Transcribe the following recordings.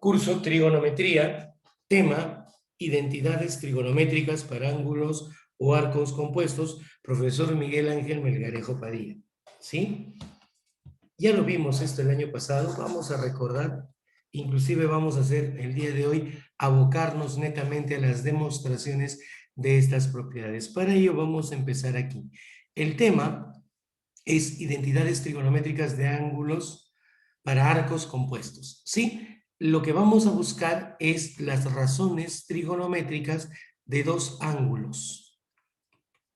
Curso Trigonometría, tema Identidades trigonométricas para ángulos o arcos compuestos, profesor Miguel Ángel Melgarejo Padilla. ¿Sí? Ya lo vimos esto el año pasado, vamos a recordar, inclusive vamos a hacer el día de hoy, abocarnos netamente a las demostraciones de estas propiedades. Para ello vamos a empezar aquí. El tema es identidades trigonométricas de ángulos para arcos compuestos. ¿Sí? Lo que vamos a buscar es las razones trigonométricas de dos ángulos.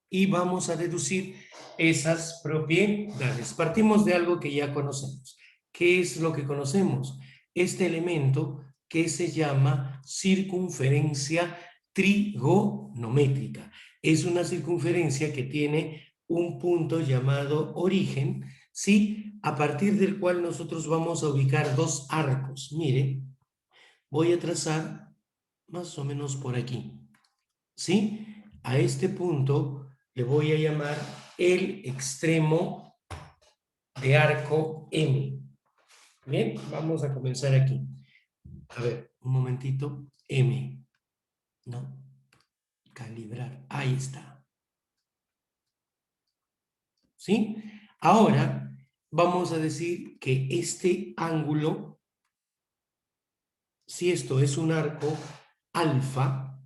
Y vamos a deducir esas propiedades. Partimos de algo que ya conocemos. ¿Qué es lo que conocemos? Este elemento que se llama circunferencia trigonométrica. Es una circunferencia que tiene un punto llamado origen, ¿sí? A partir del cual nosotros vamos a ubicar dos arcos. Mire, voy a trazar más o menos por aquí, ¿sí? A este punto le voy a llamar el extremo de arco M. Bien, vamos a comenzar aquí. A ver, un momentito. M. ¿No? Calibrar. Ahí está. ¿Sí? Ahora vamos a decir que este ángulo, si esto es un arco alfa,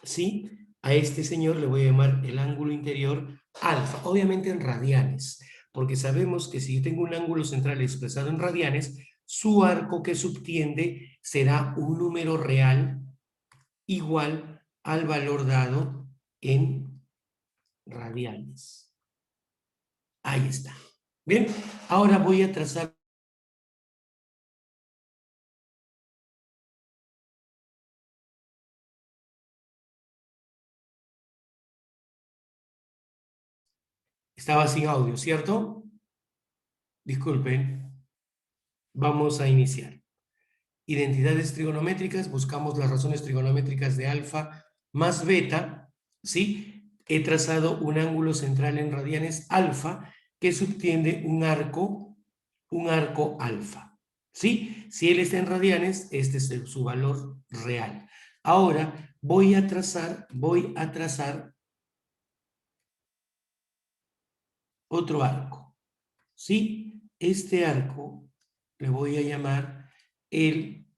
¿sí? A este señor le voy a llamar el ángulo interior alfa, obviamente en radianes, porque sabemos que si yo tengo un ángulo central expresado en radianes, su arco que subtiende será un número real igual al valor dado en radianes. Ahí está. Bien, ahora voy a trazar. Estaba sin audio, ¿cierto? Disculpen. Vamos a iniciar. Identidades trigonométricas, buscamos las razones trigonométricas de alfa más beta, ¿sí? He trazado un ángulo central en radianes alfa que subtiende un arco alfa, ¿sí? Si él está en radianes, este es su valor real. Ahora voy a trazar otro arco, ¿sí? Este arco le voy a llamar el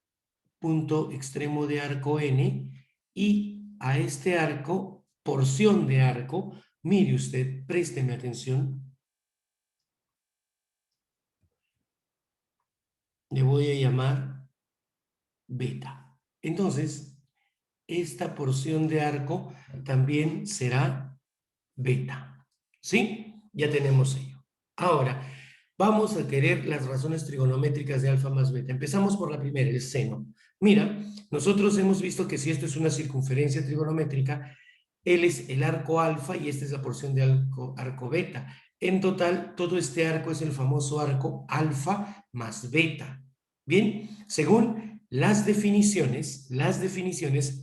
punto extremo de arco N, y a este arco, porción de arco, mire usted, présteme atención, le voy a llamar beta. Entonces, esta porción de arco también será beta. ¿Sí? Ya tenemos ello. Ahora, vamos a querer las razones trigonométricas de alfa más beta. Empezamos por la primera, el seno. Mira, nosotros hemos visto que si esto es una circunferencia trigonométrica, él es el arco alfa y esta es la porción de arco beta. En total, todo este arco es el famoso arco alfa más beta. Bien, según las definiciones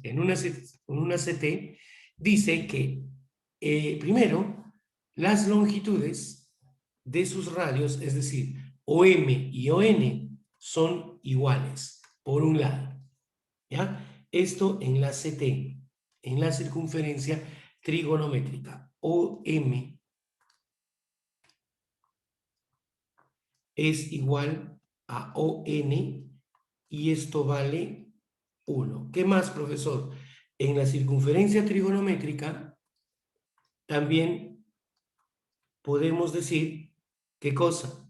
en una CT, dice que primero, las longitudes de sus radios, es decir, OM y ON, son iguales, por un lado. ¿Ya? Esto en la CT, en la circunferencia trigonométrica. OM es igual a ON y esto vale 1. ¿Qué más, profesor? En la circunferencia trigonométrica también podemos decir, ¿qué cosa?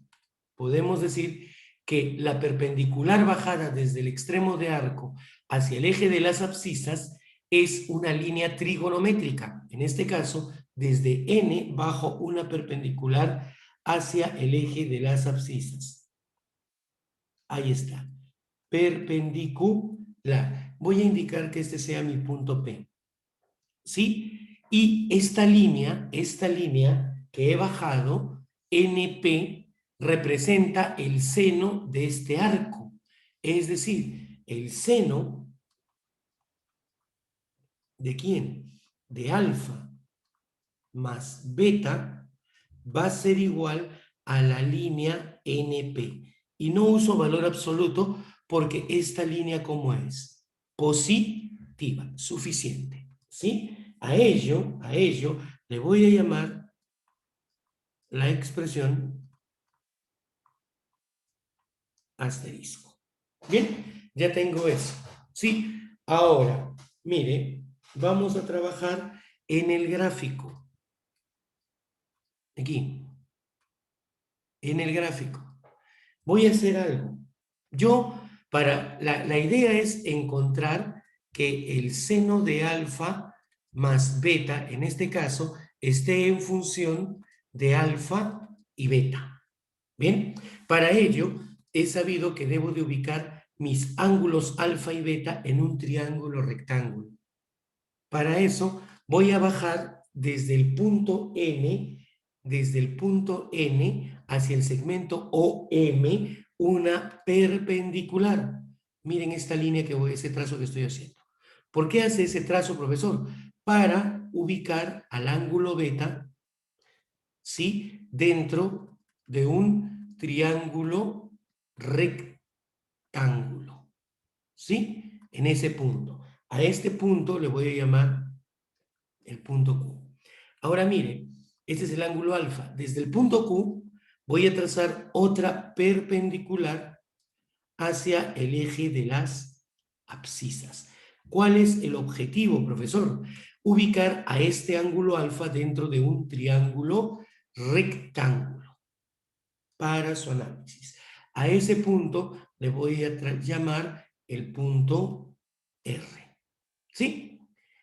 Podemos decir que la perpendicular bajada desde el extremo de arco hacia el eje de las abscisas es una línea trigonométrica. En este caso, desde N bajo una perpendicular hacia el eje de las abscisas. Ahí está. Perpendicular. Voy a indicar que este sea mi punto P. ¿Sí? Y esta línea que he bajado, NP, representa el seno de este arco. Es decir, el seno ¿de quién? De alfa más beta va a ser igual a la línea NP. Y no uso valor absoluto porque esta línea, ¿cómo es? Positiva, suficiente, ¿sí? A ello le voy a llamar la expresión asterisco. Bien, ya tengo eso, ¿sí? Ahora, mire, vamos a trabajar en el gráfico. Aquí, en el gráfico. Voy a hacer algo. La idea es encontrar que el seno de alfa más beta, en este caso, esté en función de alfa y beta. Bien, para ello he sabido que debo de ubicar mis ángulos alfa y beta en un triángulo rectángulo. Para eso voy a bajar desde el punto N hacia el segmento OM una perpendicular. Miren esta línea ese trazo que estoy haciendo. ¿Por qué hace ese trazo, profesor? Para ubicar al ángulo beta, ¿sí?, dentro de un triángulo rectángulo, ¿sí? En ese punto. A este punto le voy a llamar el punto Q. Ahora mire, este es el ángulo alfa. Desde el punto Q voy a trazar otra perpendicular hacia el eje de las abscisas. ¿Cuál es el objetivo, profesor? Ubicar a este ángulo alfa dentro de un triángulo rectángulo para su análisis. A ese punto le voy a llamar el punto R. ¿Sí?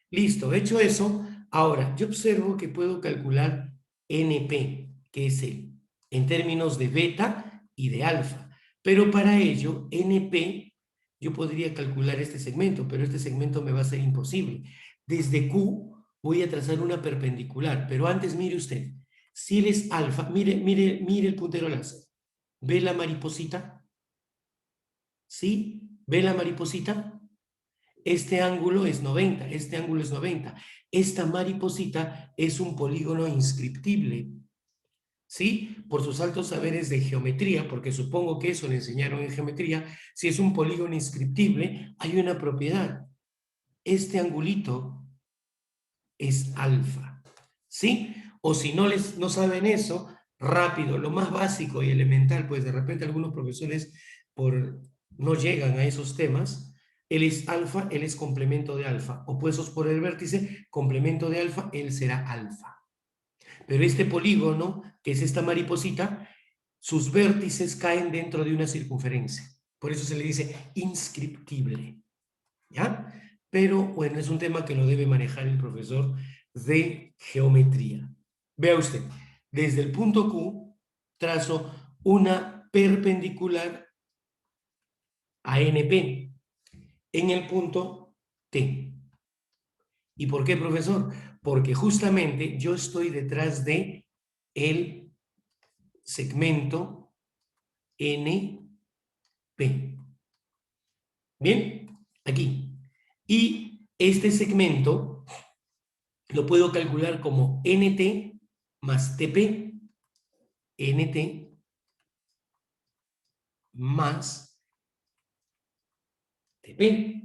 Listo, hecho eso, ahora yo observo que puedo calcular NP, que es en términos de beta y de alfa. Pero para ello, NP, yo podría calcular este segmento, pero este segmento me va a ser imposible. Desde Q voy a trazar una perpendicular, pero antes mire usted, si él es alfa, mire el puntero láser. ¿Ve la mariposita? ¿Sí? ¿Ve la mariposita? Este ángulo es 90, este ángulo es 90. Esta mariposita es un polígono inscriptible, ¿sí? Por sus altos saberes de geometría, porque supongo que eso le enseñaron en geometría, si es un polígono inscriptible, hay una propiedad. Este angulito es alfa, ¿sí? O si no saben eso, rápido, lo más básico y elemental, pues de repente algunos profesores no llegan a esos temas. Él es alfa, él es complemento de alfa. Opuestos por el vértice, complemento de alfa, él será alfa. Pero este polígono, que es esta mariposita, sus vértices caen dentro de una circunferencia. Por eso se le dice inscriptible. ¿Ya? Pero bueno, es un tema que lo debe manejar el profesor de geometría. Vea usted, desde el punto Q trazo una perpendicular a NP en el punto T. ¿Y por qué, profesor? Porque justamente yo estoy detrás de el segmento NP. Bien, aquí. Y este segmento lo puedo calcular como NT más TP. NT más TP.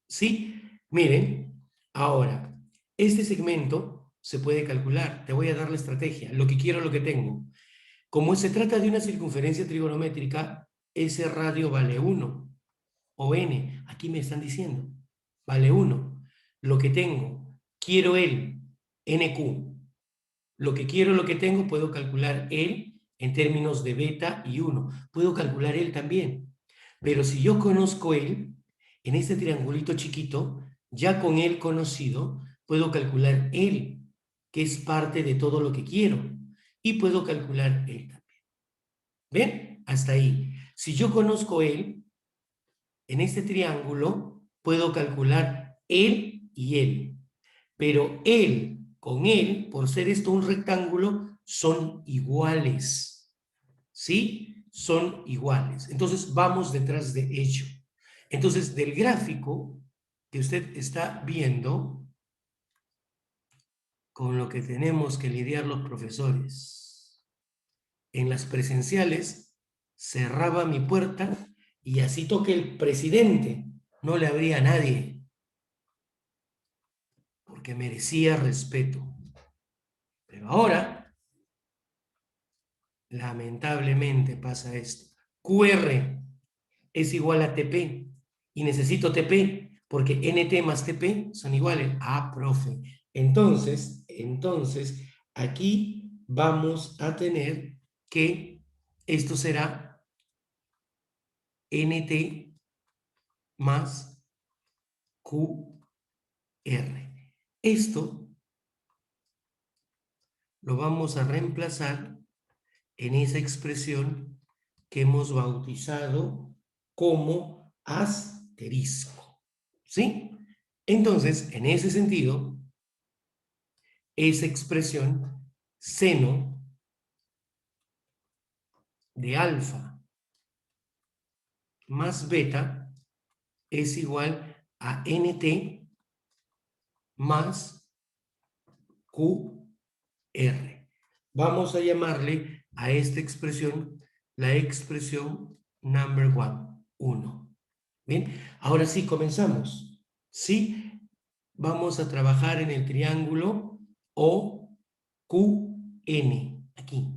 ¿Sí? Miren, ahora, este segmento se puede calcular. Te voy a dar la estrategia. Lo que quiero, lo que tengo. Como se trata de una circunferencia trigonométrica, ese radio vale 1. O N, aquí me están diciendo, vale 1. Lo que tengo, quiero el NQ. Lo que quiero, lo que tengo, puedo calcular él en términos de beta y 1. Puedo calcular él también. Pero si yo conozco él, en este triangulito chiquito, ya con él conocido, puedo calcular él, que es parte de todo lo que quiero. Y puedo calcular él también. ¿Ven? Hasta ahí. Si yo conozco él, en este triángulo puedo calcular él y él. Pero él con él, por ser esto un rectángulo, son iguales. ¿Sí? Son iguales. Entonces vamos detrás de ello. Entonces, del gráfico que usted está viendo, con lo que tenemos que lidiar los profesores, en las presenciales, cerraba mi puerta Y así toque el presidente, no le habría a nadie, porque merecía respeto. Pero ahora, lamentablemente pasa esto. QR es igual a TP, y necesito TP, porque NT más TP son iguales. Ah, profe. Entonces, aquí vamos a tener que esto será NT más QR. Esto lo vamos a reemplazar en esa expresión que hemos bautizado como asterisco. ¿Sí? Entonces, en ese sentido, esa expresión seno de alfa más beta es igual a nt más qr. Vamos a llamarle a esta expresión la expresión number one, 1. Bien, ahora sí comenzamos. Sí, vamos a trabajar en el triángulo OQN, aquí.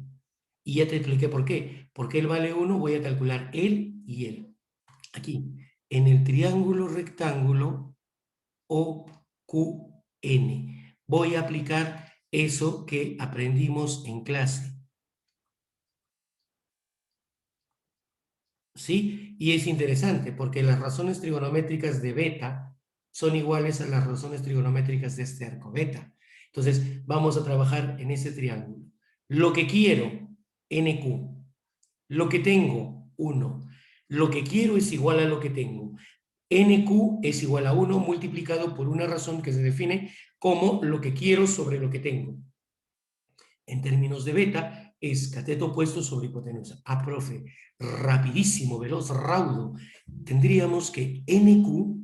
Y ya te expliqué por qué. Porque él vale 1, voy a calcular él y él. Aquí, en el triángulo rectángulo OQN. Voy a aplicar eso que aprendimos en clase. ¿Sí? Y es interesante porque las razones trigonométricas de beta son iguales a las razones trigonométricas de este arco beta. Entonces, vamos a trabajar en ese triángulo. Lo que quiero, NQ. Lo que tengo, 1. Lo que quiero es igual a lo que tengo. NQ es igual a 1 multiplicado por una razón que se define como lo que quiero sobre lo que tengo. En términos de beta, es cateto opuesto sobre hipotenusa. Ah, profe, rapidísimo, veloz, raudo. Tendríamos que NQ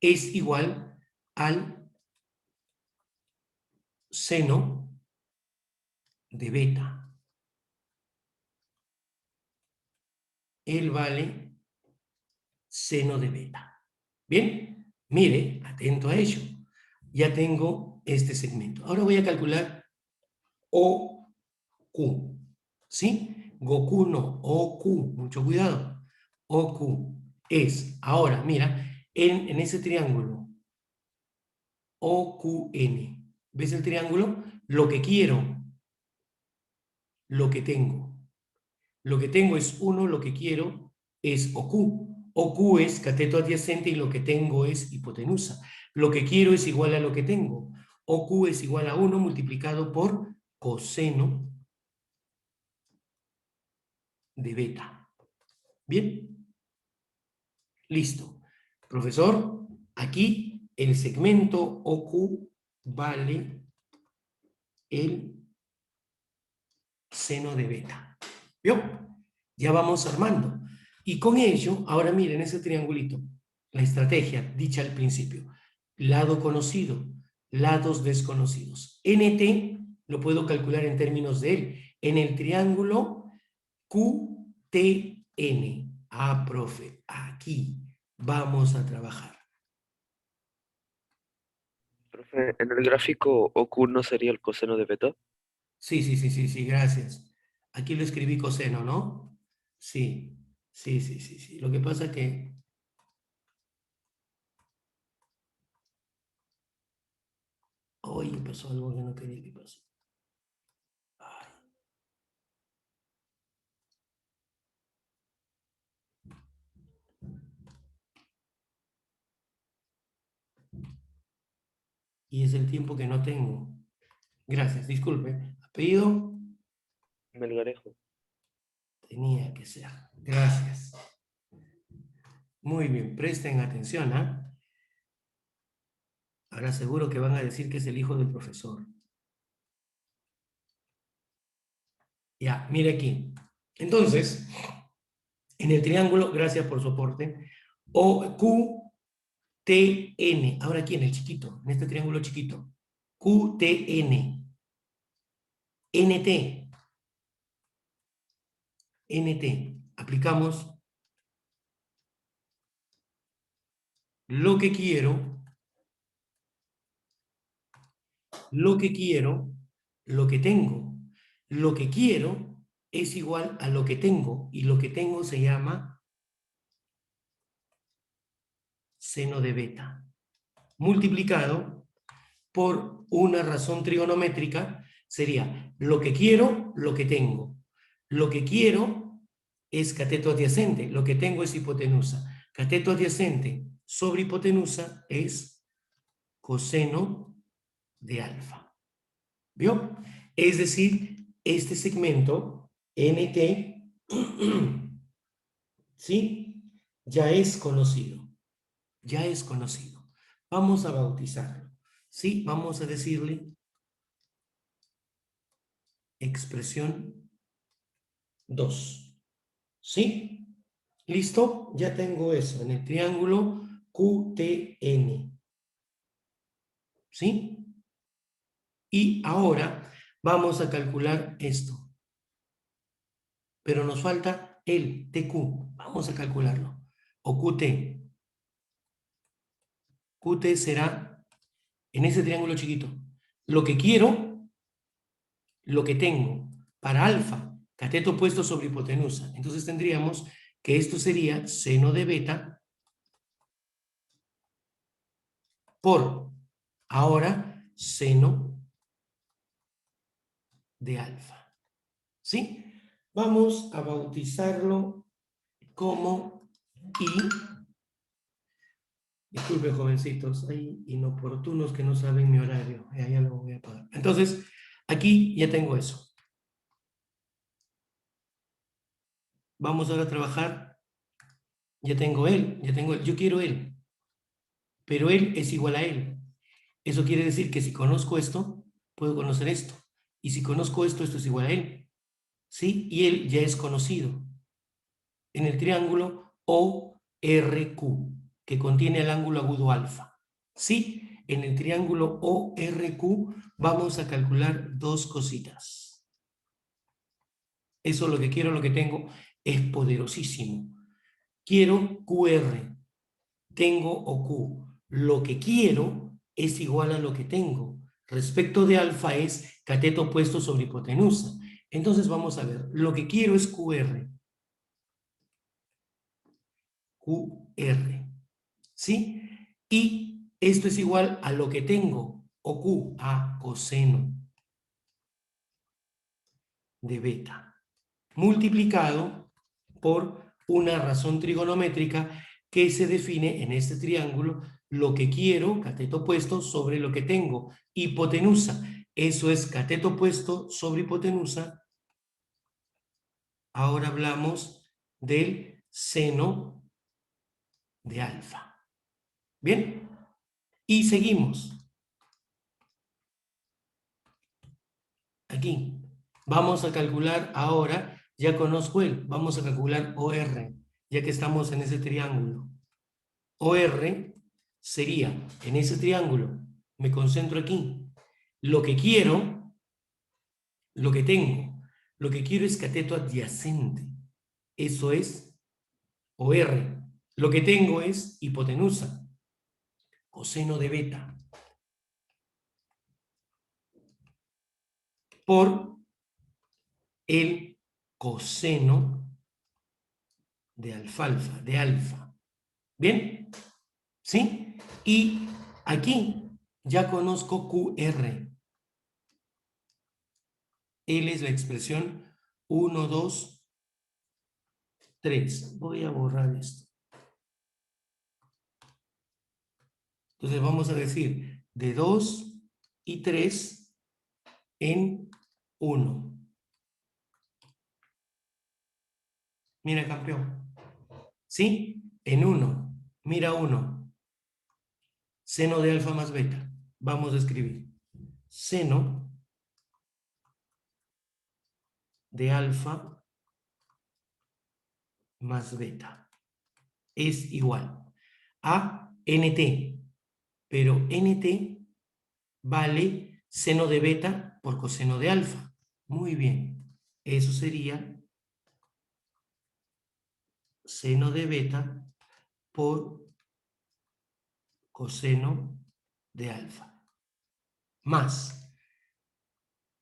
es igual al seno de beta. Él vale seno de beta. Bien, mire, atento a ello. Ya tengo este segmento. Ahora voy a calcular OQ. ¿Sí? Goku no, OQ, mucho cuidado. OQ es, ahora, mira, en ese triángulo, OQN. ¿Ves el triángulo? Lo que quiero, lo que tengo. Lo que tengo es 1, lo que quiero es OQ. OQ es cateto adyacente y lo que tengo es hipotenusa. Lo que quiero es igual a lo que tengo. OQ es igual a 1 multiplicado por coseno de beta. ¿Bien? Listo. Profesor, aquí el segmento OQ vale el seno de beta. ¿Vio? Ya vamos armando. Y con ello, ahora miren ese triangulito, la estrategia dicha al principio. Lado conocido, lados desconocidos. NT lo puedo calcular en términos de él. En el triángulo QTN. Ah, profe, aquí vamos a trabajar. Profe, en el gráfico OQ no sería el coseno de beta. Sí, gracias. Aquí lo escribí coseno, ¿no? Sí. Lo que pasa es que hoy pasó algo que no quería que pase. Ay. Y es el tiempo que no tengo. Gracias, disculpe. Apellido Melgarejo. tenía que ser. Gracias. Muy bien, presten atención, ¿ah? Ahora seguro que van a decir que es el hijo del profesor. Ya, mire aquí. Entonces, en el triángulo, gracias por su aporte, QTN. Ahora aquí en el chiquito, en este triángulo chiquito. QTN. NT. NT. Aplicamos lo que quiero, lo que tengo. Lo que quiero es igual a lo que tengo, y lo que tengo se llama seno de beta, multiplicado por una razón trigonométrica, sería lo que quiero, lo que tengo. Lo que quiero es cateto adyacente, lo que tengo es hipotenusa. Cateto adyacente sobre hipotenusa es coseno de alfa. ¿Vio? Es decir, este segmento NT, ¿sí? Ya es conocido. Ya es conocido. Vamos a bautizarlo. ¿Sí? Vamos a decirle expresión 2. ¿Sí? ¿Listo? Ya tengo eso en el triángulo QTN. ¿Sí? Y ahora vamos a calcular esto. Pero nos falta el TQ. Vamos a calcularlo. O QT. QT será en ese triángulo chiquito. Lo que quiero, lo que tengo. Para alfa, cateto puesto sobre hipotenusa. Entonces tendríamos que esto sería seno de beta por, ahora, seno de alfa. ¿Sí? Vamos a bautizarlo como I. Disculpe, jovencitos, hay inoportunos que no saben mi horario. Ya lo voy a apagar. Entonces, aquí ya tengo eso. Vamos ahora a trabajar. Ya tengo él, yo quiero él. Pero él es igual a él. Eso quiere decir que si conozco esto, puedo conocer esto. Y si conozco esto, esto es igual a él. ¿Sí? Y él ya es conocido en el triángulo ORQ, que contiene el ángulo agudo alfa. ¿Sí? En el triángulo ORQ vamos a calcular dos cositas. Eso lo que quiero, lo que tengo, es poderosísimo. Quiero QR, tengo OQ. Lo que quiero es igual a lo que tengo. Respecto de alfa es cateto puesto sobre hipotenusa. Entonces vamos a ver, lo que quiero es QR. QR. ¿Sí? Y esto es igual a lo que tengo, o Q, a coseno de beta, multiplicado por una razón trigonométrica que se define en este triángulo, lo que quiero, cateto puesto, sobre lo que tengo, hipotenusa. Eso es cateto puesto sobre hipotenusa. Ahora hablamos del seno de alfa. ¿Bien? Y seguimos. Aquí. Vamos a calcular ahora, ya conozco él, vamos a calcular OR, ya que estamos en ese triángulo. OR sería, en ese triángulo, me concentro aquí, lo que quiero, lo que tengo, lo que quiero es cateto adyacente. Eso es OR. Lo que tengo es hipotenusa, coseno de beta, por el coseno de alfalfa, de alfa. ¿Bien? ¿Sí? Y aquí ya conozco QR. Él es la expresión 1, 2, 3. Voy a borrar esto. Entonces vamos a decir de 2 y 3 en 1. Mira, campeón. ¿Sí? En 1. Mira 1. Seno de alfa más beta. Vamos a escribir. Seno de alfa más beta es igual a NT. Pero NT vale seno de beta por coseno de alfa. Muy bien. Eso sería seno de beta por coseno de alfa. Más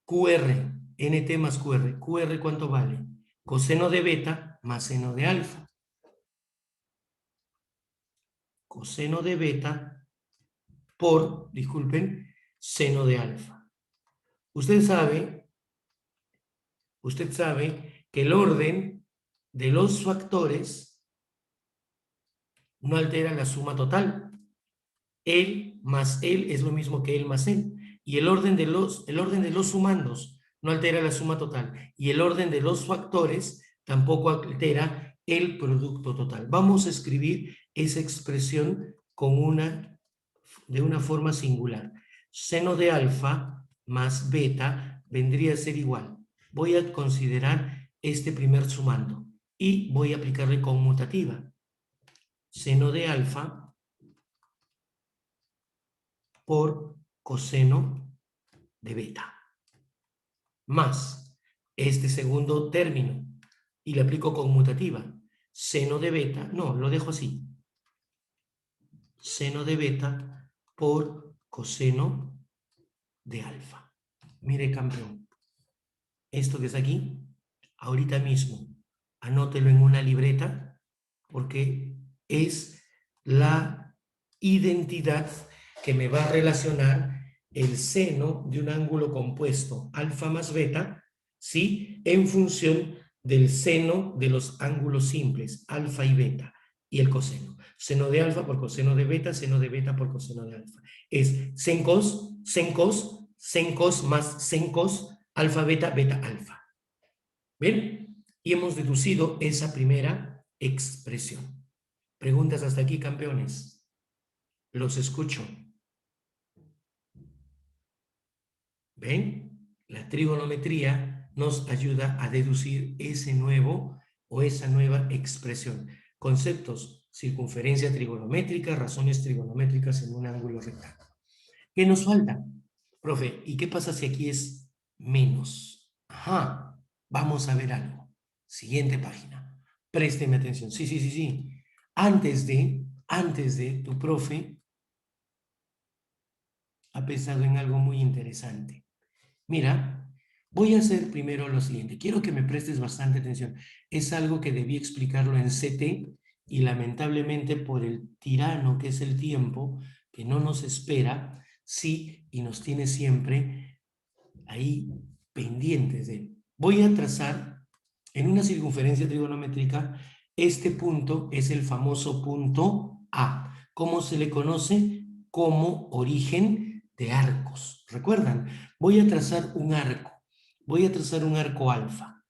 QR, NT más QR. QR, ¿cuánto vale? Coseno de beta más seno de alfa. Coseno de beta por, disculpen, seno de alfa. Usted sabe que el orden de los factores no altera la suma total. Él más él es lo mismo que él más él. Y el orden de los sumandos no altera la suma total. Y el orden de los factores tampoco altera el producto total. Vamos a escribir esa expresión de una forma singular. Seno de alfa más beta vendría a ser igual. Voy a considerar este primer sumando y voy a aplicarle conmutativa. Seno de alfa por coseno de beta. Más este segundo término y le aplico conmutativa. Seno de beta, no, lo dejo así. Seno de beta por coseno de alfa. Mire, campeón, esto que está aquí, ahorita mismo, anótelo en una libreta porque es la identidad que me va a relacionar el seno de un ángulo compuesto alfa más beta, ¿sí? En función del seno de los ángulos simples, alfa y beta, y el coseno. Seno de alfa por coseno de beta por coseno de alfa. Es sen cos más sen cos, alfa, beta, beta, alfa. ¿Ven? Y hemos deducido esa primera expresión. ¿Preguntas hasta aquí, campeones? Los escucho. ¿Ven? La trigonometría nos ayuda a deducir ese nuevo o esa nueva expresión. Conceptos: circunferencia trigonométrica, razones trigonométricas en un ángulo rectángulo. ¿Qué nos falta? Profe, ¿y qué pasa si aquí es menos? Ajá, vamos a ver algo. Siguiente página. Présteme atención. Sí. Antes de, tu profe ha pensado en algo muy interesante. Mira, voy a hacer primero lo siguiente. Quiero que me prestes bastante atención. Es algo que debí explicarlo en CT y lamentablemente por el tirano que es el tiempo, que no nos espera, sí, y nos tiene siempre ahí pendientes de él. Voy a trazar en una circunferencia trigonométrica, este punto es el famoso punto A. ¿Cómo se le conoce? Como origen de arcos. ¿Recuerdan? Voy a trazar un arco. Voy a trazar un arco alfa.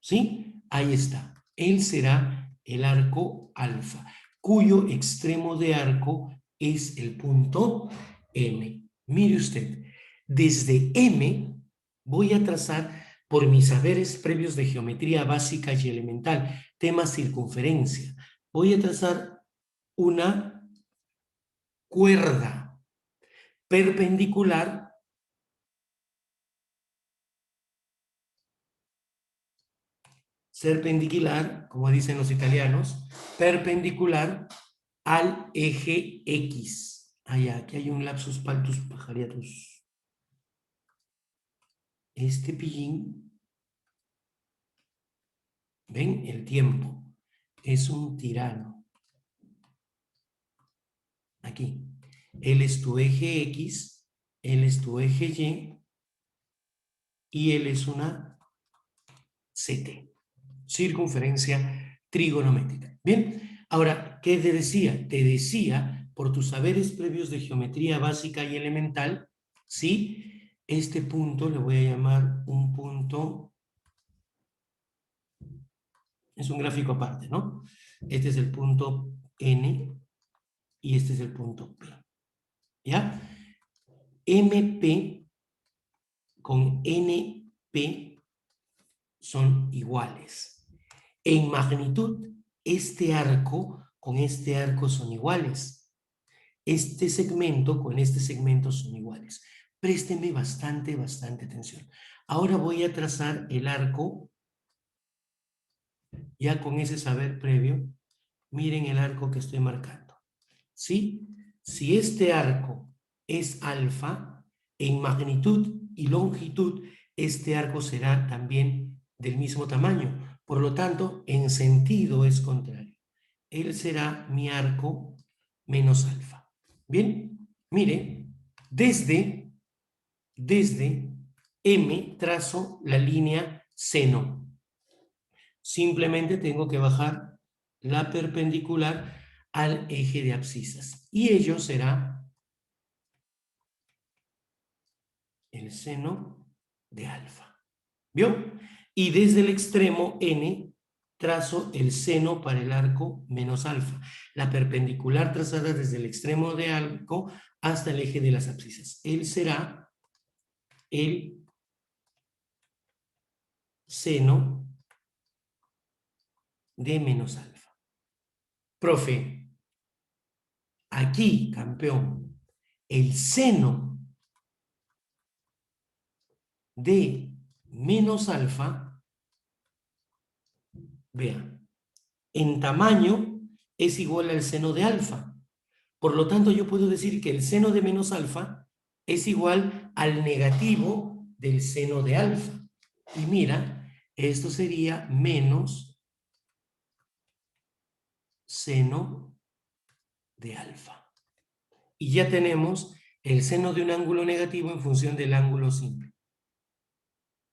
¿Sí? Ahí está. Él será el arco alfa, cuyo extremo de arco es el punto M. Mire usted, desde M voy a trazar, por mis saberes previos de geometría básica y elemental, tema circunferencia, voy a trazar una cuerda perpendicular como dicen los italianos, perpendicular al eje X. Allá, aquí hay un lapsus paltus pajariatus. Este pillín, ven, el tiempo es un tirano. Aquí, él es tu eje X, él es tu eje y él es una CT, circunferencia trigonométrica. Bien, ahora, ¿qué te decía? Te decía, por tus saberes previos de geometría básica y elemental, ¿sí? Este punto le voy a llamar un punto, es un gráfico aparte, ¿no? Este es el punto N y este es el punto P. ¿Ya? MP con NP son iguales. En magnitud, este arco con este arco son iguales. Este segmento con este segmento son iguales. Présteme bastante atención. Ahora voy a trazar el arco Ya con ese saber previo, miren el arco que estoy marcando. ¿Sí? Si este arco es alfa, en magnitud y longitud, este arco será también del mismo tamaño. Por lo tanto, en sentido es contrario. Él será mi arco menos alfa. Bien, mire, desde M trazo la línea seno. Simplemente tengo que bajar la perpendicular al eje de abscisas. Y ello será el seno de alfa. ¿Vio? Y desde el extremo N trazo el seno para el arco menos alfa. La perpendicular trazada desde el extremo de arco hasta el eje de las abscisas. Él será el seno de menos alfa. Profe, aquí, campeón, el seno de menos alfa, vean, en tamaño es igual al seno de alfa. Por lo tanto, yo puedo decir que el seno de menos alfa es igual al negativo del seno de alfa. Y mira, esto sería menos seno de alfa. Y ya tenemos el seno de un ángulo negativo en función del ángulo simple.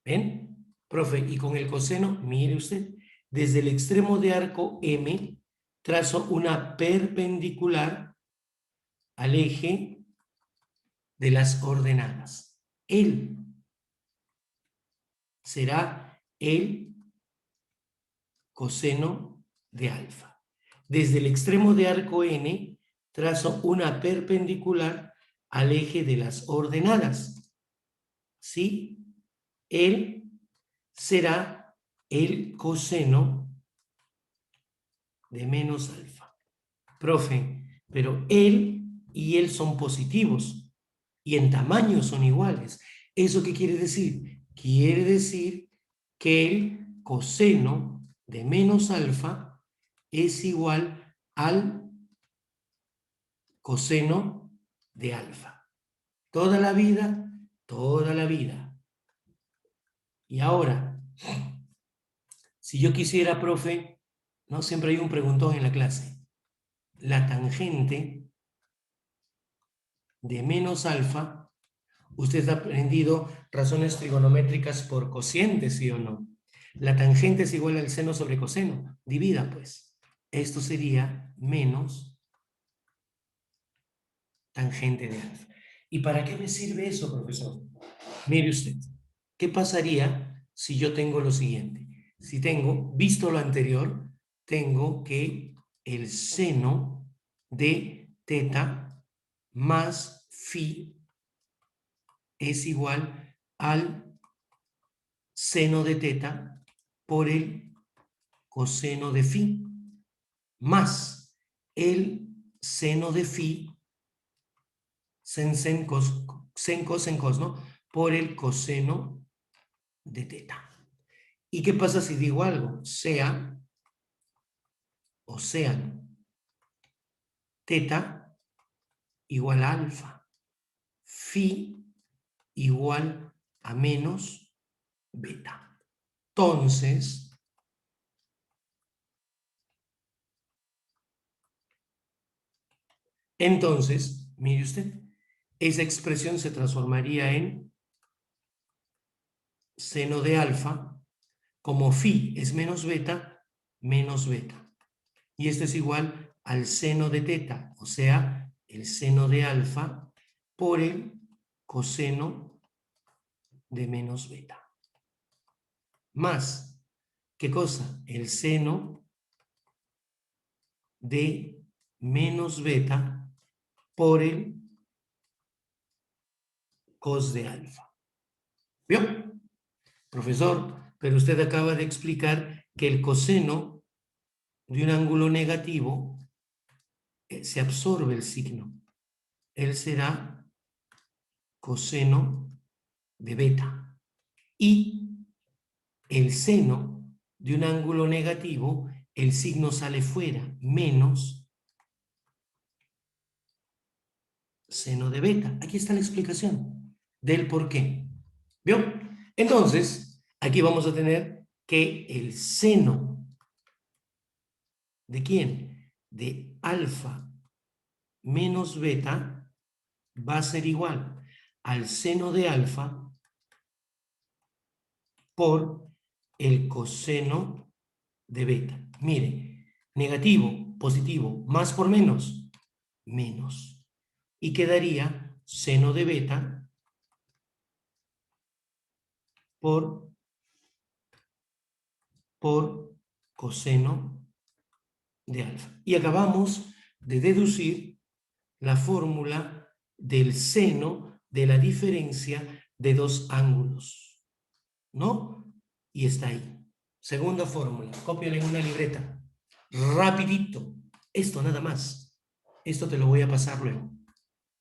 ¿Ven? Profe, y con el coseno, mire usted, desde el extremo de arco M, trazo una perpendicular al eje de las ordenadas. Él será el coseno de alfa. Desde el extremo de arco N, trazo una perpendicular al eje de las ordenadas. ¿Sí? Él será el coseno de menos alfa. Profe, pero él y él son positivos y en tamaño son iguales. ¿Eso qué quiere decir? Quiere decir que el coseno de menos alfa es igual al coseno de alfa. Toda la vida, toda la vida. Y ahora, si yo quisiera, profe, ¿no? Siempre hay un preguntón en la clase. La tangente de menos alfa, usted ha aprendido razones trigonométricas por cociente, ¿sí o no? La tangente es igual al seno sobre coseno. Divida, pues. Esto sería menos tangente de alfa. ¿Y para qué me sirve eso, profesor? Mire usted, ¿qué pasaría si yo tengo lo siguiente? Si tengo, visto lo anterior, tengo que el seno de teta más phi es igual al seno de teta por el coseno de phi más el seno de phi sen cos, ¿no? Por el coseno de teta. ¿Y qué pasa si digo algo? Sea o sean teta igual a alfa, phi igual a menos beta. Entonces, mire usted, esa expresión se transformaría en seno de alfa, como phi es menos beta, menos beta. Y esto es igual al seno de teta, o sea, el seno de alfa por el coseno de menos beta. Más, ¿qué cosa? El seno de menos beta por el cos de alfa. ¿Vio? Profesor, pero usted acaba de explicar que el coseno de un ángulo negativo se absorbe el signo. Él será coseno de beta. Y el seno de un ángulo negativo, el signo sale fuera, menos seno de beta. Aquí está la explicación del por qué. ¿Vio? Entonces, aquí vamos a tener que el seno ¿de quién? De alfa menos beta va a ser igual al seno de alfa por el coseno de beta. Mire, negativo, positivo, más por menos, menos. Y quedaría seno de beta por coseno de alfa. Y acabamos de deducir la fórmula del seno de la diferencia de dos ángulos, ¿no? Y está ahí. Segunda fórmula, cópiala en una libreta. Rapidito. Esto nada más. Esto te lo voy a pasar luego.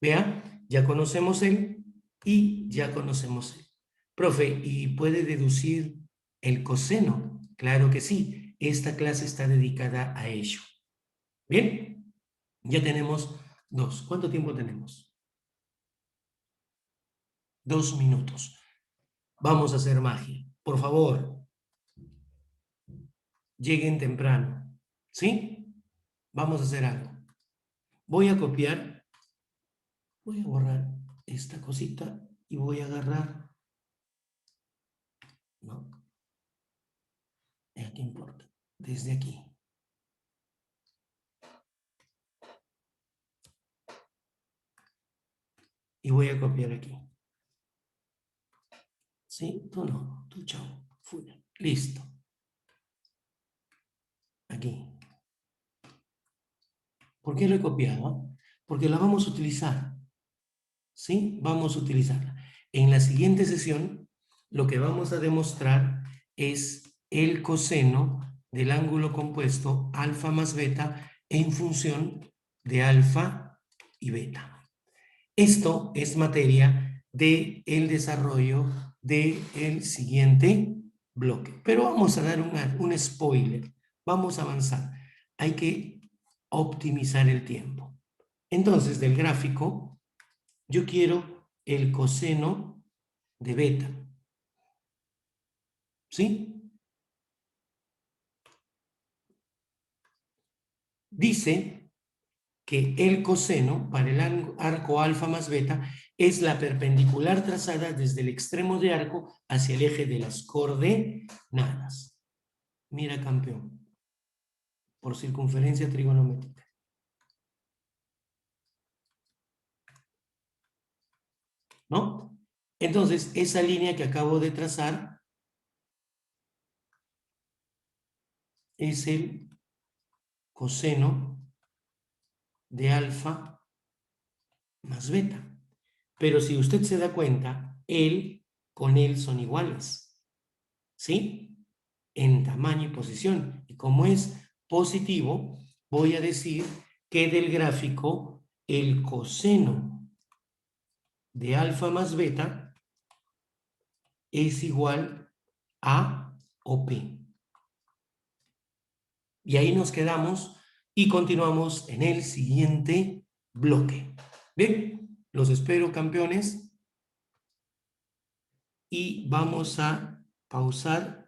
Vea, ya conocemos él y ya conocemos él. Profe, ¿y puede deducir el coseno? Claro que sí. Esta clase está dedicada a ello. Bien, ya tenemos 2. ¿Cuánto tiempo tenemos? 2 minutos. Vamos a hacer magia. Por favor, lleguen temprano. ¿Sí? Vamos a hacer algo. Voy a copiar, voy a borrar esta cosita y voy a agarrar. No, ¿qué importa? Desde aquí. Y voy a copiar aquí. ¿Sí? Tú no, tú chao. Fuera. Listo. Aquí. ¿Por qué lo he copiado? Porque la vamos a utilizar. ¿Sí? Vamos a utilizarla. En la siguiente sesión, lo que vamos a demostrar es el coseno del ángulo compuesto alfa más beta en función de alfa y beta. Esto es materia del desarrollo del siguiente bloque. Pero vamos a dar un spoiler. Vamos a avanzar. Hay que optimizar el tiempo. Entonces, del gráfico, yo quiero el coseno de beta. ¿Sí? Dice que el coseno para el arco alfa más beta es la perpendicular trazada desde el extremo de arco hacia el eje de las coordenadas. Mira, campeón, por circunferencia trigonométrica. ¿No? Entonces, esa línea que acabo de trazar es el coseno de alfa más beta. Pero si usted se da cuenta, él con él son iguales, ¿sí? En tamaño y posición. Y como es positivo, voy a decir que del gráfico el coseno de alfa más beta es igual a OP. Y ahí nos quedamos y continuamos en el siguiente bloque. Bien, los espero, campeones. Y vamos a pausar